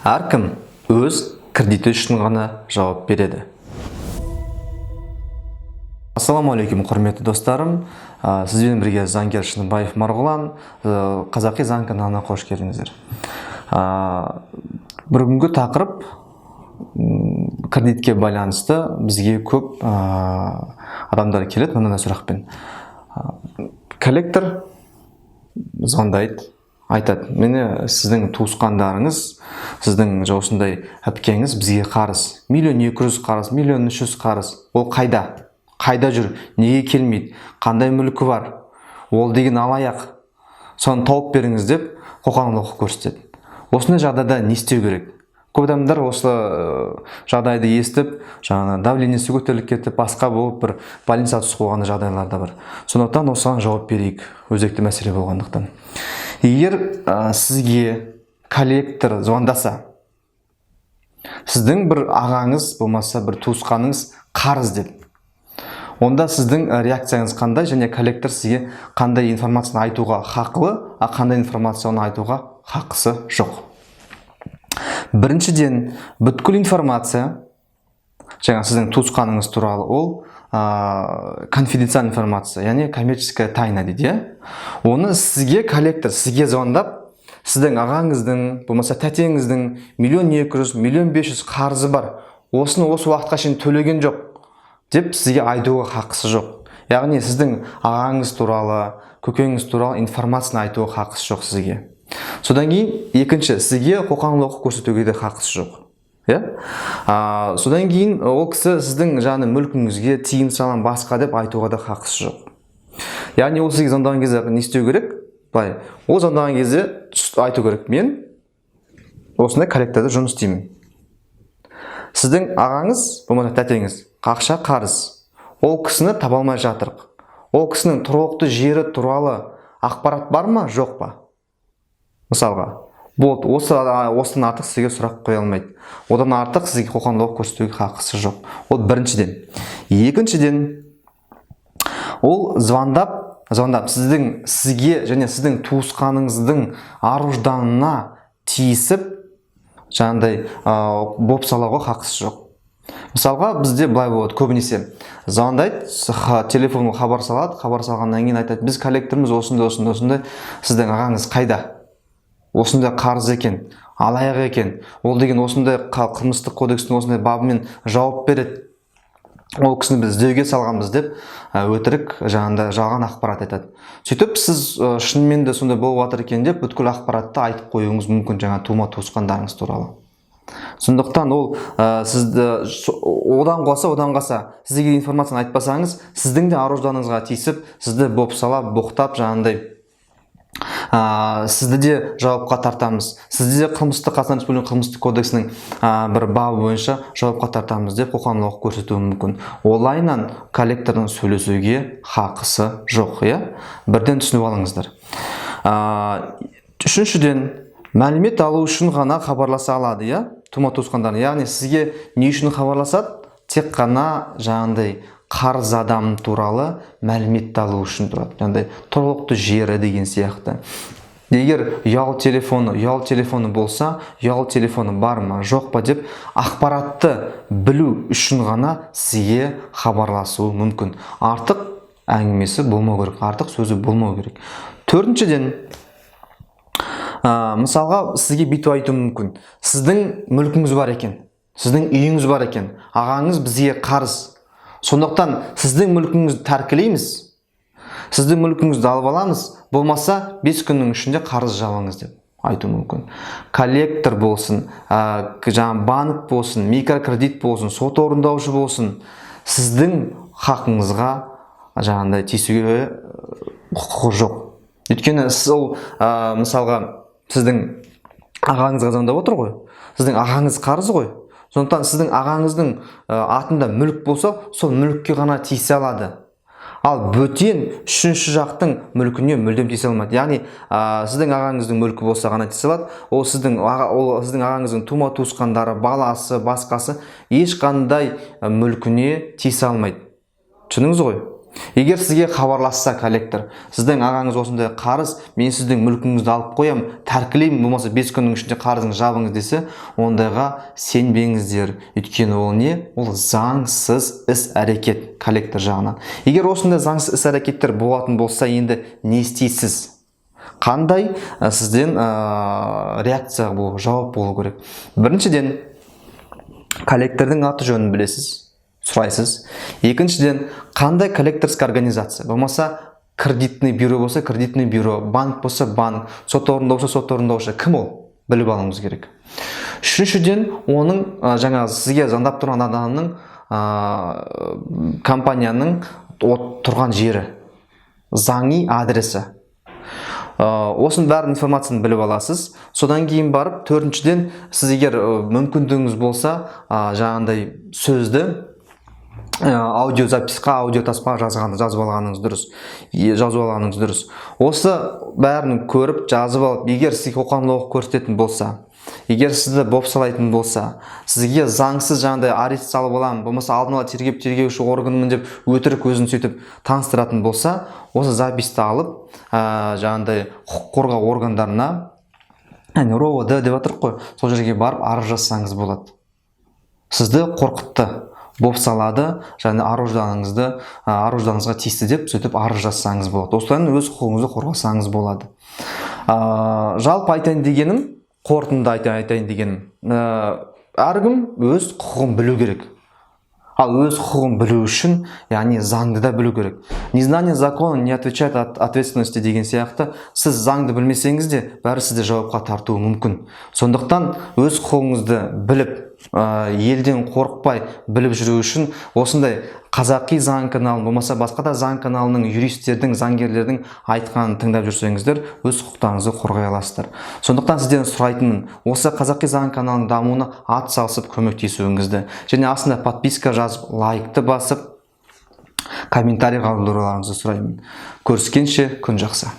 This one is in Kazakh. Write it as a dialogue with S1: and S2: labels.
S1: Әркім өз кредиті үшін ғана жауап береді. Ассалаумағалейкум, құрметті достарым. Сізбен бірге заңгер Шыныбаев Марғұлан, Қазақи заң каналына қош келдіңіздер. Бүгінгі тақырып кредитке байланысты бізге көп адамдар келеді мынандай сұрақпен. Коллектор звондайды, айтады: мені сіздің туысқандарыңыз, сіздің осындай әпкеңіз бізге қарыз, 1.200.000 қарыз, 1.300.000 қарыз. Ол қайда жүр, неге келмейді, қандай мүлкі бар, ол деген алаяқ, соны тауып беріңіз деп қоқаң-лоққы көрсетеді. Осындай жағдайда не істеу керек? Көп адамдар осы жағдайды естіп, давлениесі көтеріліп кетіп, басқа болып бір больницаға түсіп қалған жағдайлар да бар. Сондықтан осыған жауап берейік, өзекті мәселе болғандықтан. Егер сізге коллектор звондаса, сіздің бір ағаңыз болмаса бір туысқаныңыз қарыз деп, онда сіздің реакцияңыз қандай, және коллектор сізге қандай информацияны айтуға хақылы, қандай информацияны айтуға хақысы жоқ? Біріншіден, бүткіл информация, сіздің туысқаныңыз туралы, ол конфиденциальный информация, яғни коммерческая тайна дейді. Оны сізге коллектор, сізге звондап, сіздің ағаңыздың, болмаса тәтеңіздің 1.200.000, 1.500.000 қарызы бар, осыны осы уақытқа шейін төлеген жоқ деп сізге айтуға хақысы жоқ. Яғни сіздің ағаңыз туралы, көкеңіз туралы информацияны айтуға хақысы жоқ сізге. Содан кейін екінші, сізге қоқаң-лоққы көрсетуге де хақысы жоқ. Содан кейін ол кісі сіздің мүлкіңізге тиым салам басқа деп айтуға да хақысы жоқ. Яғни ол сізге звондаған кезде не істеу керек? Ол звондаған кезде айту керек: мен осындай коллекторда жұмыс істеймін. Сіздің ағаңыз, болмаса тәтеңіз, ақша қарыз. Ол кісіні таба алмай жатырық. Ол кісінің тұрғылықты жері туралы ақпарат бар ма, жоқ па? Мысалға, осыдан артық сізге сұрақ қоя алмайды. Одан артық сізге қоқаң-лоққы көрсетуге хақысы жоқ. Ол біріншіден. Екіншіден, ол звондап сізге және сіздің туысқаныңыздың ар-ұжданына тиісіп, бопсалауға хақысы жоқ. Мысалға, бізде былай болады, көбінесе звондайды, телефонға хабар салады, хабар салғаннан кейін айтады: біз коллекторымыз осындай, сіздің ағаңыз қайда? Осындай қарыз екен, алаяқ екен, ол деген осындай қылмыстық кодекстің осындай бабымен жауап береді. Ол кісіні біз іздеуге салғанбыз деп өтірік жалған ақпарат айтады. Сөйтіп, сіз шынымен де сондай болып жатыр екен деп бүткіл ақпаратты айтып қоюыңыз мүмкін тума-туысқандарыңыз туралы. Сондықтан ол сізді одан қоса сізге информацияны айтпасаңыз, сіздің де ар-ұжданыңызға тиісіп, сізді бопсалап, боқтап, сізді де жауапқа тартамыз, сізді де қылмыстық Қазақстан Республикасы қылмыстық кодексінің бір бабы бойынша жауапқа тартамыз деп қоқаң-лоққы көрсетуі мүмкін. Олайынан коллектордың сөйлесуге хақысы жоқ. Бірден түсініп алыңыздар. Үшіншіден, мәлімет алу үшін ғана хабарласа алады, тума-туысқандар. Яғни сізге не үшін хабарласады? Тек қана қарыз адам туралы мәлімет алу үшін тұрады. Тұрғылықты жері деген сияқты. Егер ұялы телефоны болса, ұялы телефоны бар ма, жоқ па деп ақпаратты білу үшін ғана сізге хабарласуы мүмкін. Артық әңгімесі болмау керек, артық сөзі болмау керек. Төртіншіден, мысалға, сізге бүйтіп айтуы мүмкін: сіздің мүлкіңіз бар екен, сіздің үйіңіз бар екен, ағаңыз бізге қарыз. Сондықтан сіздің мүлкіңізді тәркілейміз, сіздің мүлкіңізді алып аламыз, болмаса 5 күннің ішінде қарыз жабыңыз деп айту мүмкін. Коллектор болсын, банк болсын, микрокредит болсын, сот орындаушы болсын, сіздің хақыңызға тиісуге құқығы жоқ. Өйткені сол, мысалға, сіздің ағаңызға звондап отыр ғой, сіздің ағаңыз қарыз ғой. Сондықтан сіздің ағаңыздың атында мүлік болса, сол мүлікке ғана тиісе алады. Ал бөтен үшінші жақтың мүлкіне мүлдем тиісе алмайды. Яғни, сіздің ағаңыздың мүлкі болса ғана тиісе алады. Ол сіздің ағаңыздың тума-туысқандары, баласы, басқасы ешқандай мүлкіне тиісе алмайды. Түсініңіз ғой? Егер сізге хабарласса коллектор, сіздің ағаңыз осындай қарыз, мен сіздің мүлкіңізді алып қоям, тәркілеймін, болмаса 5 күннің ішінде қарызыңызды жабыңыз десе, ондайға сенбеңіздер. Өйткені ол не? Ол заңсыз іс әрекет коллектор жағынан. Егер осындай заңсыз іс әрекеттер болатын болса, енді не істейсіз? Қандай сізден реакция болу, жауап болу керек? Біріншіден, коллектордың аты жөнін білесіз, сұрайсыз. Екіншіден, қандай коллекторская организация, болмаса кредитный бюро болса кредитный бюро, банк болса банк, сот орындаушы сот орындаушы, кім ол? Біліп алуыңыз керек. Үшіншіден, оның жаңағы сізге звондап тұрған адамның компанияның тұрған жері, заңи адресі. Осының бәрін информацияны біліп аласыз. Содан кейін барып, төртіншіден, сіз егер мүмкіндігіңіз болса, жаңағындай сөзді аудиозаписқа, аудиотаспаға жазып алғаныңыз дұрыс. Осы бәрін көріп, жазып алып, егер сізге қоқанлық көрсететін болса, егер сізді бопсалайтын болса, сізге заңсыз жаңағыдай арест салып аламын, болмаса алдын ала тергеуші органымын деп өтірік өзін сөйтіп таныстыратын болса, осы записті алып, жаңағыдай құқық қорғау органдарына, РОВД деп отырық қой, сол жерге барып арыз жазсаңыз болады. Сізді қорқытты, бопсалады, және аружданыңызға тиісті деп сөйтіп арыз жазсаңыз болады. Осылайынан өз құқығыңызды қорғасаңыз болады. Жалпы айтайын дегенім, қорытынды айтайын дегенім, әркім өз құқығын білу керек. Ал өз құқығын білу үшін, яғни заңды да білу керек. Незнание закона не отвечает от ответственности деген сияқты, сіз заңды білмесеңіз де, бәрі сізді жауапқа тартуы мүмкін. Сондықтан өз құқығыңызды біліп, елден қорықпай біліп жүру үшін осындай Қазақи заң каналын, болмаса басқа да заң каналының юристтердің, заңгерлердің айтқанын тыңдап жүрсеңіздер, өз құқықтарыңызды қорғай аласыздар. Сондықтан сізден сұрайтынмын, осы Қазақи заң каналының дамуына ат салысып көмектесуіңізді. Және астында подписка жазып, лайкты басып, комментарий қалдыруларыңызды сұраймын. Көріскенше күн жақсы.